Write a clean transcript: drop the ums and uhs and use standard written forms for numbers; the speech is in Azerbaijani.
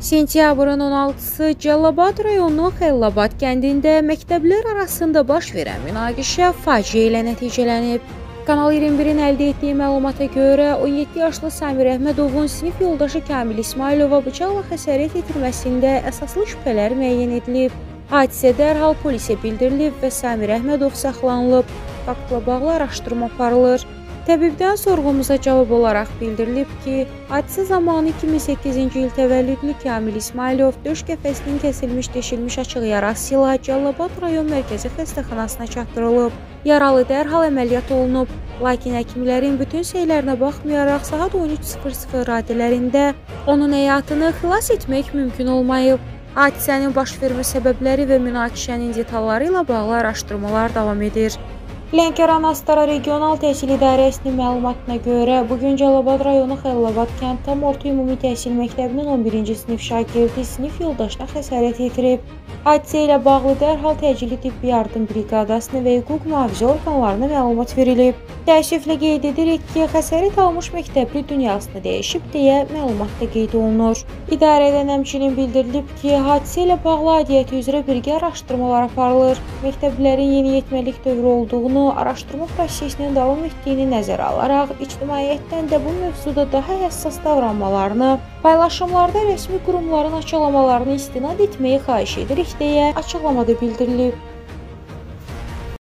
Sentyabrın 16-sı Cəlilabad rayonunun Xəlilabad kəndində məktəblər arasında baş verən münaqişə faciə ilə nəticələnib. Kanal 21-in əldə etdiyi məlumata görə 17 yaşlı Samir Əhmədovun sinif yoldaşı Kamil İsmailova bıçaqla xəsarət yetirməsində əsaslı şübhələr müəyyən edilib. Hadisə dərhal polisə bildirilib və Samir Əhmədov saxlanılıb. Faktla bağlı araşdırma aparılır. Təbibdən sorğumuza cavab olaraq bildirilib ki, hadisə zamanı 2008-ci il təvəllüdlü Kamil İsmailov döş qəfəsinin kəsilmiş deşilmiş açıq yarası ilə Cəlilabad rayon mərkəzi xəstəxanasına çatdırılıb. Yaralı dərhal əməliyyat olunub, lakin həkimlərin bütün səylərinə baxmayaraq saat 13:00 radələrində onun həyatını xilas etmək mümkün olmayıb. Hadisənin baş vermə səbəbləri və münaqişənin detalları ilə bağlı araşdırmalar davam edir. Lənkəran-Astara Regional Təhsil İdarəsinin məlumatına görə, bugün Cəlilabad rayonu Xəlilabad kənd tam orta ümumi təhsil məktəbinin 11-ci sinif şagirdi sinif yoldaşına xəsarət yetirib. Hadisə ilə bağlı dərhal təcili tibbi yardım briqadasına və hüquq mühafizə orqanlarına məlumat verilib. Təəssüflə qeyd edirik ki, xəsarət almış məktəbli dünyasını dəyişib deyə məlumatda qeyd olunur. İdarədən həmçinin bildirilib ki, hadisə ilə bağlı aidiyyəti üzrə birgə araşdırmalar aparılır. Məktəblilərin yeniyetməlik dövrü olduğunu, araşdırma prosesinin davam etdiyini nəzərə alaraq, ictimaiyyətdən də bu mövzuda daha həssas davranmalarını, paylaşımlarda rəsmi qurumların açıqlamalarını istinad etməyi xahiş edirik deyə açıqlamada bildirilib.